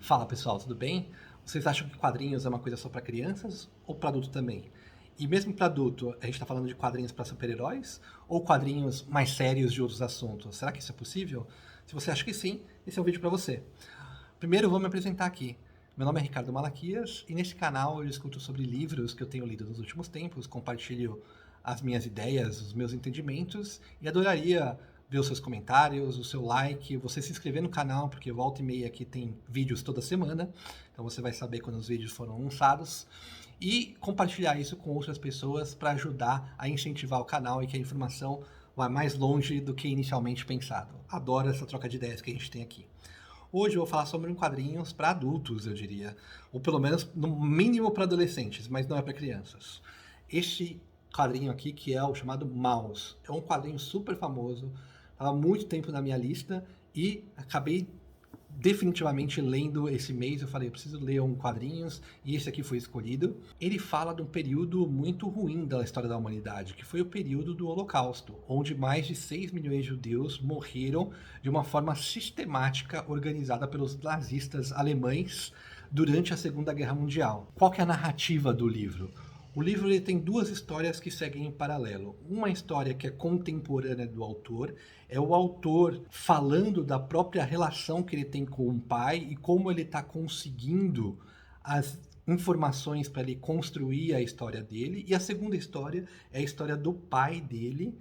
Fala pessoal, tudo bem? Vocês acham que quadrinhos é uma coisa só para crianças ou para adulto também? E mesmo para adulto, a gente está falando de quadrinhos para super-heróis ou quadrinhos mais sérios de outros assuntos? Será que isso é possível? Se você acha que sim, esse é um vídeo para você. Primeiro, vou me apresentar aqui. Meu nome é Ricardo Malaquias e neste canal eu discuto sobre livros que eu tenho lido nos últimos tempos, compartilho as minhas ideias, os meus entendimentos e adoraria ver os seus comentários, o seu like, você se inscrever no canal, porque volta e meia aqui tem vídeos toda semana, então você vai saber quando os vídeos foram lançados, e compartilhar isso com outras pessoas para ajudar a incentivar o canal e que a informação vá mais longe do que inicialmente pensado. Adoro essa troca de ideias que a gente tem aqui. Hoje eu vou falar sobre quadrinhos para adultos, eu diria, ou pelo menos no mínimo para adolescentes, mas não é para crianças. Este quadrinho aqui, que é o chamado Mouse, é um quadrinho super famoso, estava há muito tempo na minha lista e acabei definitivamente lendo esse mês. Eu falei, eu preciso ler quadrinhos, e esse aqui foi escolhido. Ele fala de um período muito ruim da história da humanidade, que foi o período do Holocausto, onde mais de 6 milhões de judeus morreram de uma forma sistemática organizada pelos nazistas alemães durante a Segunda Guerra Mundial. Qual que é a narrativa do livro? O livro ele tem duas histórias que seguem em paralelo. Uma história que é contemporânea do autor, é o autor falando da própria relação que ele tem com o pai e como ele está conseguindo as informações para ele construir a história dele. E a segunda história é a história do pai dele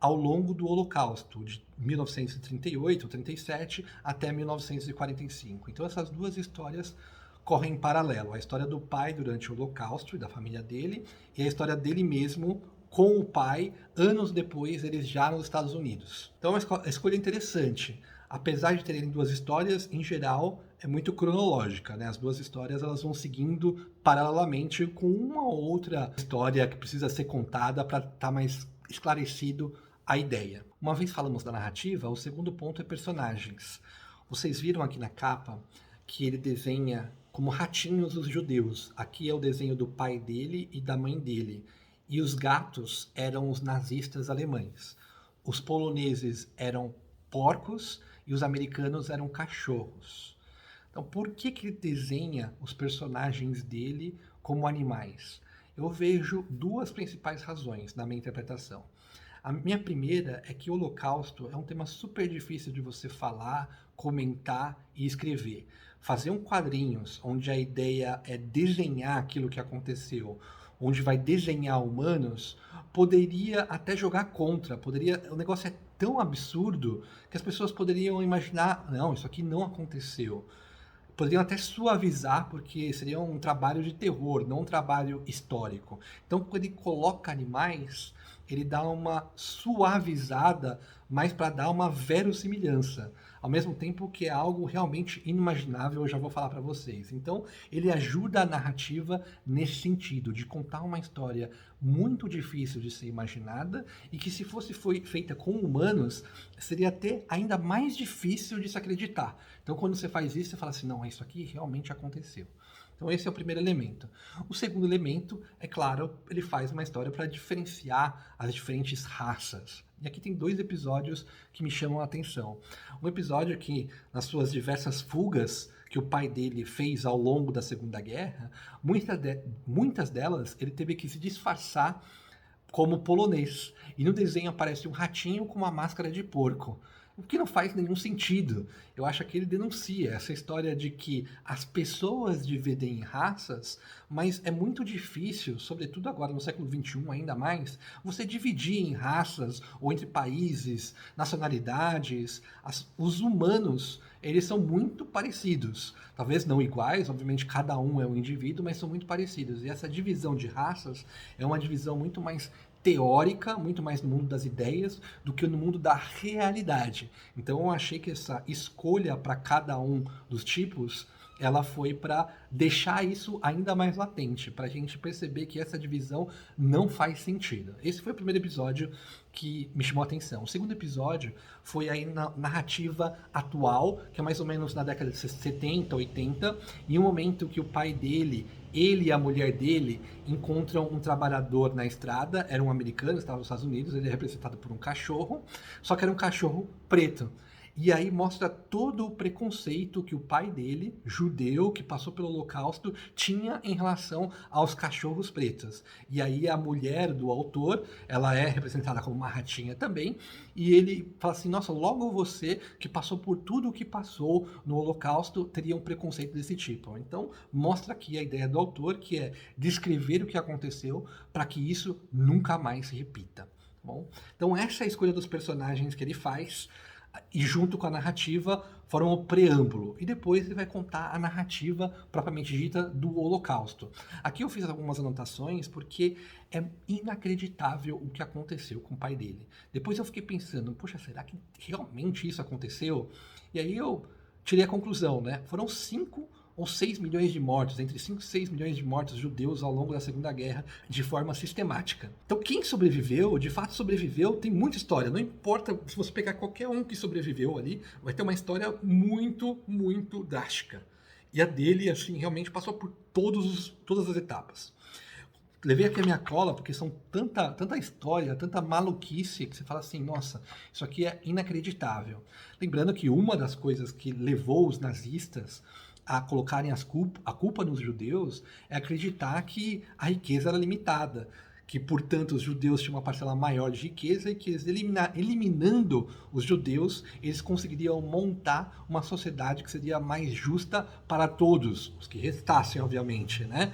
ao longo do Holocausto, de 1938, 37 até 1945. Então essas duas histórias correm em paralelo, a história do pai durante o Holocausto e da família dele, e a história dele mesmo com o pai, anos depois, eles já nos Estados Unidos. Então é uma escolha interessante. Apesar de terem duas histórias, em geral, é muito cronológica, né? As duas histórias elas vão seguindo paralelamente com uma ou outra história que precisa ser contada para estar mais esclarecido a ideia. Uma vez falamos da narrativa, o segundo ponto é personagens. Vocês viram aqui na capa que ele desenha como ratinhos os judeus. Aqui é o desenho do pai dele e da mãe dele. E os gatos eram os nazistas alemães. Os poloneses eram porcos e os americanos eram cachorros. Então, por que ele desenha os personagens dele como animais? Eu vejo duas principais razões na minha interpretação. A minha primeira é que o Holocausto é um tema super difícil de você falar, comentar e escrever. Fazer quadrinhos onde a ideia é desenhar aquilo que aconteceu, onde vai desenhar humanos, poderia até jogar contra. O negócio é tão absurdo que as pessoas poderiam imaginar, não, isso aqui não aconteceu. Poderiam até suavizar, porque seria um trabalho de terror, não um trabalho histórico. Então, quando ele coloca animais, ele dá uma suavizada, mas para dar uma verossimilhança. Ao mesmo tempo que é algo realmente inimaginável, eu já vou falar para vocês. Então, ele ajuda a narrativa nesse sentido, de contar uma história muito difícil de ser imaginada e que, se foi feita com humanos, seria até ainda mais difícil de se acreditar. Então, quando você faz isso, você fala assim, não, isso aqui realmente aconteceu. Então esse é o primeiro elemento. O segundo elemento, é claro, ele faz uma história para diferenciar as diferentes raças. E aqui tem dois episódios que me chamam a atenção. Um episódio que, nas suas diversas fugas que o pai dele fez ao longo da Segunda Guerra, muitas delas ele teve que se disfarçar como polonês. E no desenho aparece um ratinho com uma máscara de porco. O que não faz nenhum sentido. Eu acho que ele denuncia essa história de que as pessoas dividem em raças, mas é muito difícil, sobretudo agora no século XXI ainda mais, você dividir em raças ou entre países, nacionalidades. Os humanos, eles são muito parecidos. Talvez não iguais, obviamente cada um é um indivíduo, mas são muito parecidos. E essa divisão de raças é uma divisão muito mais teórica, muito mais no mundo das ideias do que no mundo da realidade. Então eu achei que essa escolha para cada um dos tipos, ela foi para deixar isso ainda mais latente, para a gente perceber que essa divisão não faz sentido. Esse foi o primeiro episódio que me chamou a atenção. O segundo episódio foi aí na narrativa atual, que é mais ou menos na década de 70, 80, em um momento que o pai dele, ele e a mulher dele encontram um trabalhador na estrada, era um americano, estava nos Estados Unidos, ele é representado por um cachorro, só que era um cachorro preto. E aí mostra todo o preconceito que o pai dele, judeu, que passou pelo Holocausto, tinha em relação aos cachorros pretos. E aí a mulher do autor, ela é representada como uma ratinha também, e ele fala assim, nossa, logo você que passou por tudo o que passou no Holocausto teria um preconceito desse tipo. Então mostra aqui a ideia do autor, que é descrever o que aconteceu para que isso nunca mais se repita. Bom, então essa é a escolha dos personagens que ele faz, e junto com a narrativa formam o preâmbulo. E depois ele vai contar a narrativa propriamente dita do Holocausto. Aqui eu fiz algumas anotações porque é inacreditável o que aconteceu com o pai dele. Depois eu fiquei pensando, poxa, será que realmente isso aconteceu? E aí eu tirei a conclusão, né? Foram 5 ou 6 milhões de mortos, entre 5 e 6 milhões de mortos judeus ao longo da Segunda Guerra, de forma sistemática. Então quem sobreviveu, de fato sobreviveu, tem muita história. Não importa se você pegar qualquer um que sobreviveu ali, vai ter uma história muito, muito drástica. E a dele, assim, realmente passou por todas as etapas. Levei aqui a minha cola porque são tanta história, tanta maluquice que você fala assim, nossa, isso aqui é inacreditável. Lembrando que uma das coisas que levou os nazistas a colocarem a culpa nos judeus é acreditar que a riqueza era limitada, que, portanto, os judeus tinham uma parcela maior de riqueza e que eles eliminando os judeus, eles conseguiriam montar uma sociedade que seria mais justa para todos, os que restassem, obviamente, né?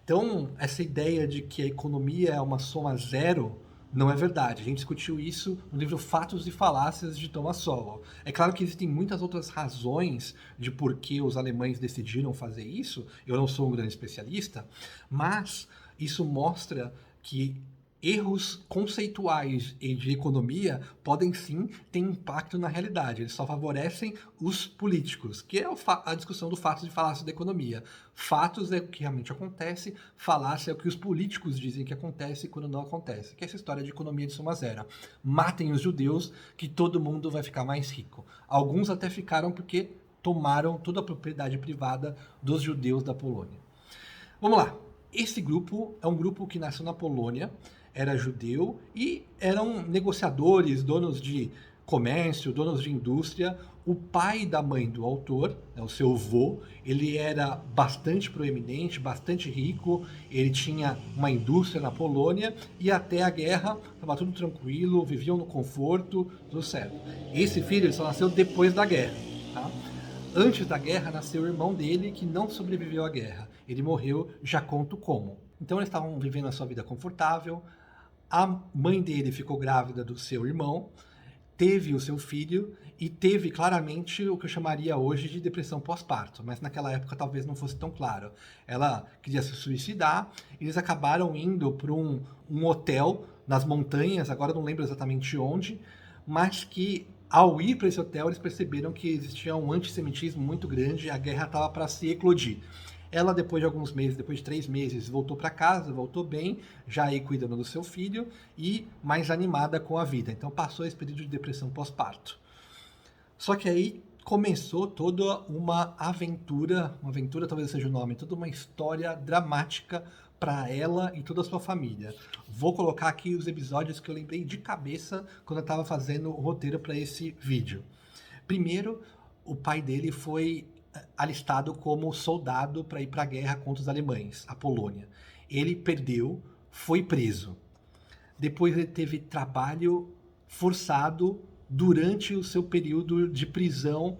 Então, essa ideia de que a economia é uma soma zero não é verdade. A gente discutiu isso no livro Fatos e Falácias de Thomas Sowell. É claro que existem muitas outras razões de por que os alemães decidiram fazer isso. Eu não sou um grande especialista, mas isso mostra que erros conceituais e de economia podem sim ter impacto na realidade. Eles só favorecem os políticos, que é a discussão do fatos e falácia da economia. Fatos é o que realmente acontece, falácia é o que os políticos dizem que acontece quando não acontece. Que é essa história de economia de soma zero. Matem os judeus que todo mundo vai ficar mais rico. Alguns até ficaram porque tomaram toda a propriedade privada dos judeus da Polônia. Vamos lá. Esse grupo é um grupo que nasceu na Polônia, era judeu e eram negociadores, donos de comércio, donos de indústria. O pai da mãe do autor, né, o seu avô, ele era bastante proeminente, bastante rico, ele tinha uma indústria na Polônia e até a guerra estava tudo tranquilo, viviam no conforto, tudo certo. Esse filho só nasceu depois da guerra, tá? Antes da guerra nasceu o irmão dele que não sobreviveu à guerra. Ele morreu, já conto como. Então eles estavam vivendo a sua vida confortável. A mãe dele ficou grávida do seu irmão, teve o seu filho e teve claramente o que eu chamaria hoje de depressão pós-parto, mas naquela época talvez não fosse tão claro. Ela queria se suicidar, eles acabaram indo para um hotel nas montanhas, agora não lembro exatamente onde, mas que ao ir para esse hotel eles perceberam que existia um antissemitismo muito grande e a guerra estava para se eclodir. Ela, depois de alguns meses, depois de 3 meses, voltou para casa, voltou bem, já aí cuidando do seu filho e mais animada com a vida. Então passou esse período de depressão pós-parto. Só que aí começou toda uma aventura talvez seja o nome, toda uma história dramática para ela e toda a sua família. Vou colocar aqui os episódios que eu lembrei de cabeça quando eu estava fazendo o roteiro para esse vídeo. Primeiro, o pai dele foi alistado como soldado para ir para a guerra contra os alemães, a Polônia. Ele perdeu, foi preso. Depois ele teve trabalho forçado durante o seu período de prisão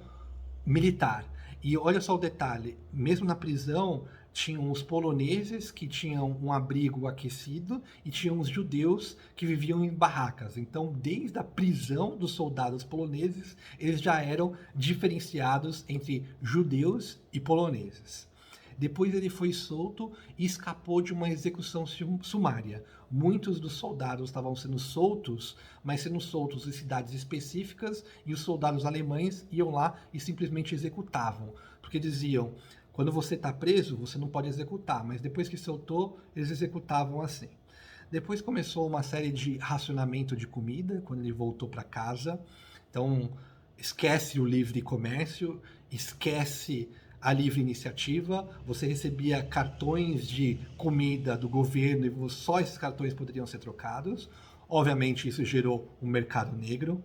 militar. E olha só o detalhe, mesmo na prisão, tinham os poloneses que tinham um abrigo aquecido e tinham os judeus que viviam em barracas. Então, desde a prisão dos soldados poloneses, eles já eram diferenciados entre judeus e poloneses. Depois ele foi solto e escapou de uma execução sumária. Muitos dos soldados estavam sendo soltos, mas sendo soltos em cidades específicas, e os soldados alemães iam lá e simplesmente executavam. Porque diziam, quando você está preso, você não pode executar, mas depois que soltou, eles executavam assim. Depois começou uma série de racionamento de comida, quando ele voltou para casa. Então, esquece o livre comércio, esquece a livre iniciativa, você recebia cartões de comida do governo e só esses cartões poderiam ser trocados. Obviamente isso gerou um mercado negro.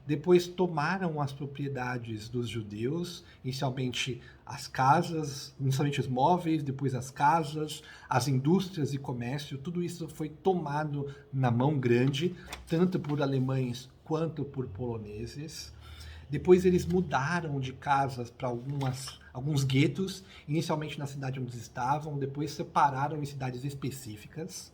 Depois tomaram as propriedades dos judeus, inicialmente as casas, inicialmente os móveis, depois as casas, as indústrias e comércio, tudo isso foi tomado na mão grande, tanto por alemães quanto por poloneses. Depois eles mudaram de casas para alguns guetos, inicialmente na cidade onde estavam, depois separaram em cidades específicas.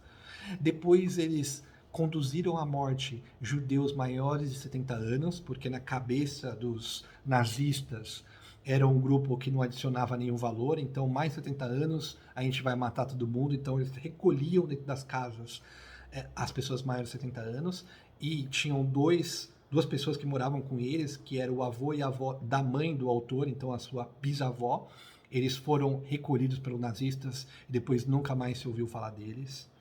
Depois eles conduziram à morte judeus maiores de 70 anos, porque na cabeça dos nazistas era um grupo que não adicionava nenhum valor, então mais de 70 anos a gente vai matar todo mundo, então eles recolhiam dentro das casas as pessoas maiores de 70 anos, e tinham duas pessoas que moravam com eles, que era o avô e a avó da mãe do autor, então a sua bisavó. Eles foram recolhidos pelos nazistas e depois nunca mais se ouviu falar deles.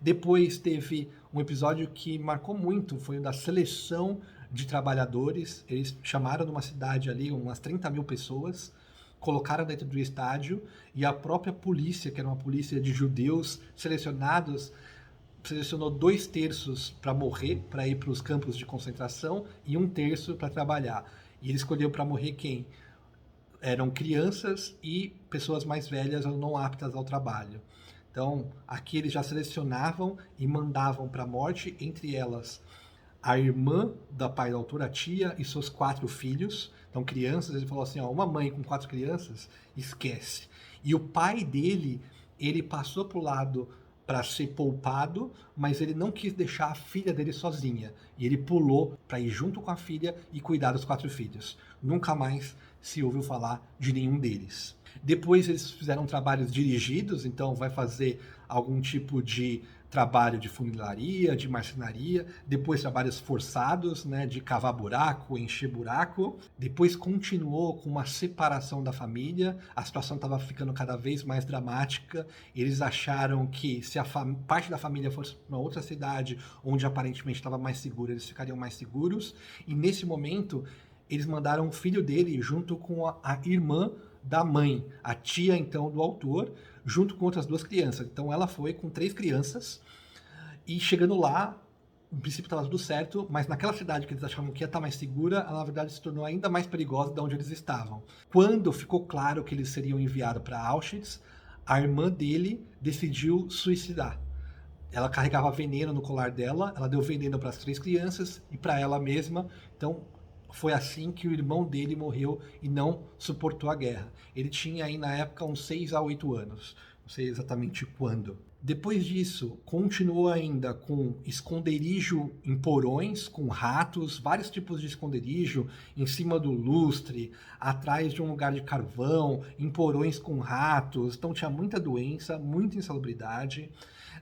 Depois teve um episódio que marcou muito, foi o da seleção de trabalhadores. Eles chamaram numa cidade ali umas 30 mil pessoas, colocaram dentro do estádio, e a própria polícia, que era uma polícia de judeus selecionados, selecionou 2/3 para morrer, para ir para os campos de concentração, e 1/3 para trabalhar. E ele escolheu para morrer quem? Eram crianças e pessoas mais velhas ou não aptas ao trabalho. Então, aqui eles já selecionavam e mandavam para a morte, entre elas a irmã da pai da autor, a tia, e seus 4 filhos. Então, crianças, ele falou assim, ó, uma mãe com 4 crianças, esquece. E o pai dele, ele passou para o lado para ser poupado, mas ele não quis deixar a filha dele sozinha. E ele pulou para ir junto com a filha e cuidar dos 4 filhos. Nunca mais se ouviu falar de nenhum deles. Depois eles fizeram trabalhos dirigidos, então vai fazer algum tipo de trabalho de funilaria, de marcenaria, depois trabalhos forçados, né, de cavar buraco, encher buraco. Depois continuou com uma separação da família, a situação estava ficando cada vez mais dramática. Eles acharam que se a parte da família fosse para uma outra cidade, onde aparentemente estava mais seguro, eles ficariam mais seguros. E nesse momento, eles mandaram o filho dele junto com a irmã da mãe, a tia então do autor, junto com outras 2 crianças. Então ela foi com 3 crianças, e chegando lá, no princípio estava tudo certo, mas naquela cidade que eles achavam que ia estar mais segura, ela na verdade se tornou ainda mais perigosa de onde eles estavam. Quando ficou claro que eles seriam enviados para Auschwitz, a irmã dele decidiu suicidar. Ela carregava veneno no colar dela, ela deu veneno para as 3 crianças e para ela mesma. Então foi assim que o irmão dele morreu e não suportou a guerra. Ele tinha aí na época uns 6 a 8 anos, não sei exatamente quando. Depois disso, continuou ainda com esconderijo em porões, com ratos, vários tipos de esconderijo, em cima do lustre, atrás de um lugar de carvão, em porões com ratos. Então tinha muita doença, muita insalubridade.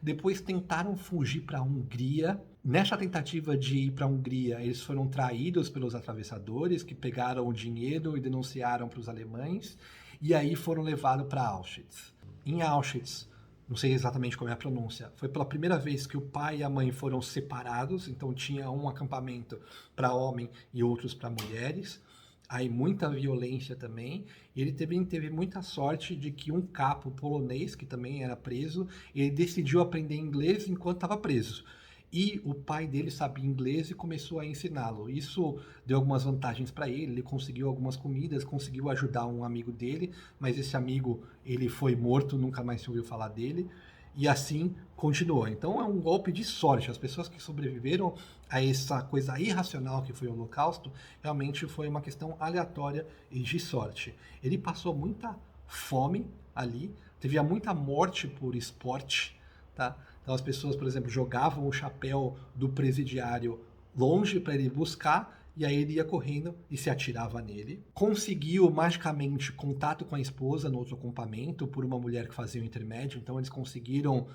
Depois tentaram fugir para a Hungria. Nessa tentativa de ir para a Hungria, eles foram traídos pelos atravessadores, que pegaram o dinheiro e denunciaram para os alemães, e aí foram levados para Auschwitz. Em Auschwitz, não sei exatamente como é a pronúncia, foi pela primeira vez que o pai e a mãe foram separados, então tinha um acampamento para homem e outros para mulheres. Aí muita violência também. E ele teve muita sorte de que um capo polonês, que também era preso, ele decidiu aprender inglês enquanto estava preso. E o pai dele sabia inglês e começou a ensiná-lo. Isso deu algumas vantagens para ele, ele conseguiu algumas comidas, conseguiu ajudar um amigo dele, mas esse amigo ele foi morto, nunca mais se ouviu falar dele. E assim continuou. Então é um golpe de sorte. As pessoas que sobreviveram a essa coisa irracional que foi o Holocausto, realmente foi uma questão aleatória e de sorte. Ele passou muita fome ali, teve muita morte por esporte, tá? Então as pessoas, por exemplo, jogavam o chapéu do presidiário longe para ele buscar, e aí ele ia correndo e se atirava nele. Conseguiu magicamente contato com a esposa no outro acampamento por uma mulher que fazia o intermédio, então eles conseguiram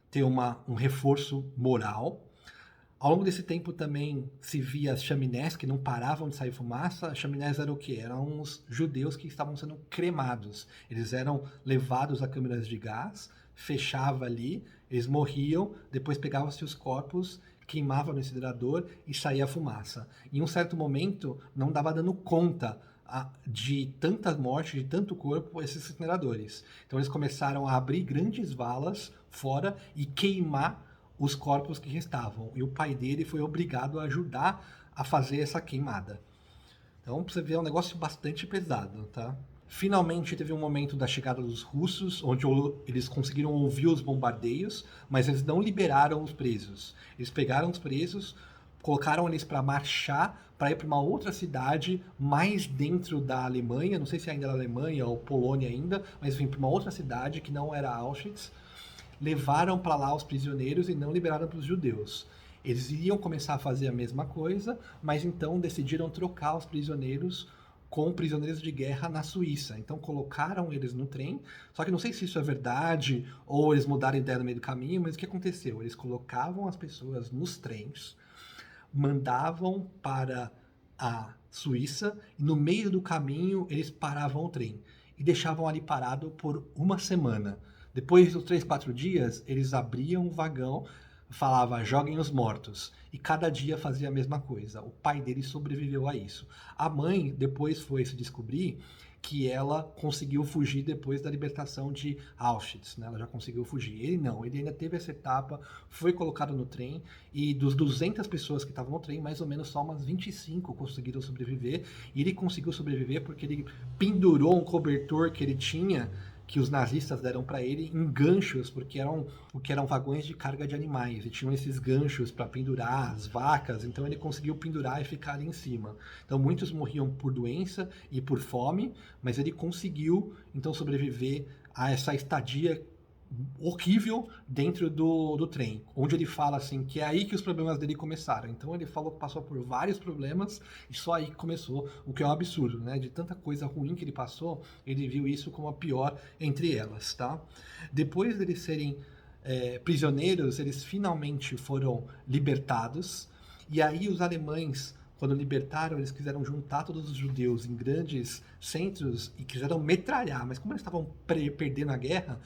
ter um reforço moral. Ao longo desse tempo também se via as chaminés que não paravam de sair fumaça. As chaminés eram o quê? Eram os judeus que estavam sendo cremados. Eles eram levados a câmeras de gás, fechava ali, eles morriam, depois pegavam-se os corpos, queimava no incinerador e saía a fumaça. Em um certo momento, não dava dando conta de tanta morte, de tanto corpo, esses incineradores. Então eles começaram a abrir grandes valas fora e queimar os corpos que restavam. E o pai dele foi obrigado a ajudar a fazer essa queimada. Então, pra você ver, é um negócio bastante pesado, tá? Finalmente teve um momento da chegada dos russos, onde eles conseguiram ouvir os bombardeios, mas eles não liberaram os presos. Eles pegaram os presos, colocaram eles para marchar para ir para uma outra cidade mais dentro da Alemanha, não sei se ainda era Alemanha ou Polônia ainda, mas enfim, para uma outra cidade que não era Auschwitz. Levaram para lá os prisioneiros e não liberaram para os judeus. Eles iriam começar a fazer a mesma coisa, mas então decidiram trocar os prisioneiros com prisioneiros de guerra na Suíça. Então colocaram eles no trem, só que não sei se isso é verdade ou eles mudaram a ideia no meio do caminho, mas o que aconteceu? Eles colocavam as pessoas nos trens, mandavam para a Suíça e no meio do caminho eles paravam o trem e deixavam ali parado por uma semana. Depois dos 3, 4 dias, eles abriam o vagão, falava joguem os mortos. E cada dia fazia a mesma coisa. O pai dele sobreviveu a isso. A mãe depois foi se descobrir que ela conseguiu fugir depois da libertação de Auschwitz, né? Ela já conseguiu fugir. Ele não, ele ainda teve essa etapa, foi colocado no trem e dos 200 pessoas que estavam no trem, mais ou menos só umas 25 conseguiram sobreviver. E ele conseguiu sobreviver porque ele pendurou um cobertor que ele tinha, que os nazistas deram para ele, em ganchos, porque eram vagões de carga de animais, e tinham esses ganchos para pendurar as vacas, então ele conseguiu pendurar e ficar ali em cima. Então muitos morriam por doença e por fome, mas ele conseguiu então sobreviver a essa estadia horrível dentro do trem, onde ele fala assim que é aí que os problemas dele começaram. Então ele falou que passou por vários problemas e só aí que começou, o que é um absurdo, né? De tanta coisa ruim que ele passou, ele viu isso como a pior entre elas, tá? Depois deles serem prisioneiros, eles finalmente foram libertados e aí os alemães, quando libertaram, eles quiseram juntar todos os judeus em grandes centros e quiseram metralhar, mas como eles estavam perdendo a guerra,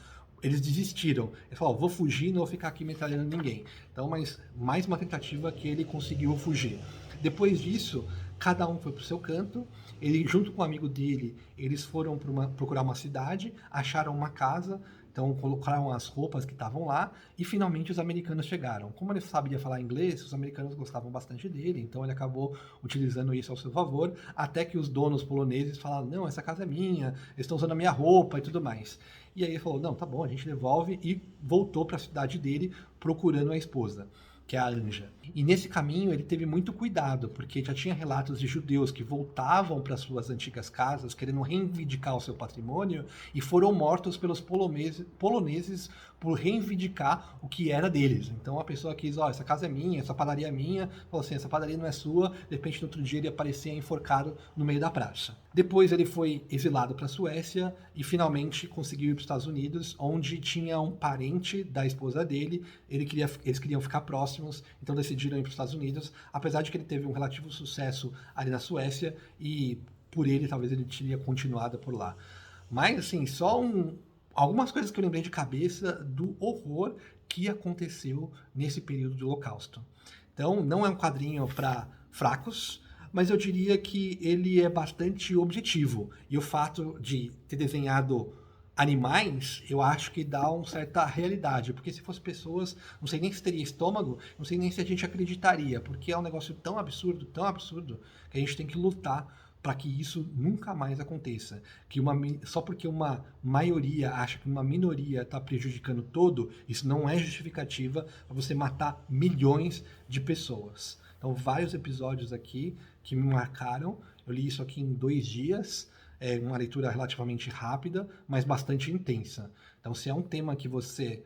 eles desistiram. Ele falou, vou fugir, não vou ficar aqui metralhando ninguém. Então, mas mais uma tentativa que ele conseguiu fugir. Depois disso, cada um foi para o seu canto. Ele, junto com um amigo dele, eles foram procurar uma cidade, acharam uma casa, então colocaram as roupas que estavam lá e finalmente os americanos chegaram. Como ele sabia falar inglês, os americanos gostavam bastante dele, então ele acabou utilizando isso ao seu favor, até que os donos poloneses falaram, não, essa casa é minha, eles estão usando a minha roupa e tudo mais. E aí ele falou, não, tá bom, a gente devolve e voltou para a cidade dele procurando a esposa, que é a Anja. E nesse caminho ele teve muito cuidado, porque já tinha relatos de judeus que voltavam para suas antigas casas, querendo reivindicar o seu patrimônio, e foram mortos pelos poloneses por reivindicar o que era deles. Então a pessoa quis, essa casa é minha, essa padaria é minha, falou assim, essa padaria não é sua, de repente no outro dia ele aparecia enforcado no meio da praça. Depois ele foi exilado para a Suécia e finalmente conseguiu ir para os Estados Unidos, onde tinha um parente da esposa dele, eles queriam ficar próximos, então decidiram ir para os Estados Unidos, apesar de que ele teve um relativo sucesso ali na Suécia e por ele talvez ele teria continuado por lá. Mas assim, algumas coisas que eu lembrei de cabeça do horror que aconteceu nesse período do Holocausto. Então, não é um quadrinho para fracos, mas eu diria que ele é bastante objetivo. E o fato de ter desenhado animais, eu acho que dá uma certa realidade. Porque se fosse pessoas, não sei nem se teria estômago, não sei nem se a gente acreditaria. Porque é um negócio tão absurdo, que a gente tem que lutar para que isso nunca mais aconteça. Que só porque uma maioria acha que uma minoria está prejudicando todo, isso não é justificativa para você matar milhões de pessoas. Então, vários episódios aqui que me marcaram. Eu li isso aqui em 2 dias. É uma leitura relativamente rápida, mas bastante intensa. Então, se é um tema que você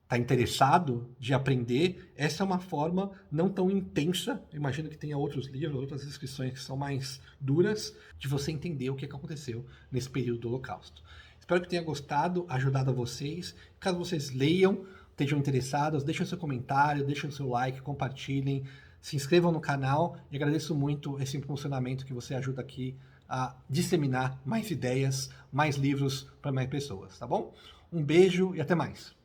está interessado de aprender, essa é uma forma não tão intensa, imagino que tenha outros livros, outras descrições que são mais duras, de você entender o que aconteceu nesse período do Holocausto. Espero que tenha gostado, ajudado a vocês. Caso vocês leiam, estejam interessados, deixem seu comentário, deixem seu like, compartilhem, se inscrevam no canal e agradeço muito esse impulsionamento que você ajuda aqui a disseminar mais ideias, mais livros para mais pessoas, tá bom? Um beijo e até mais!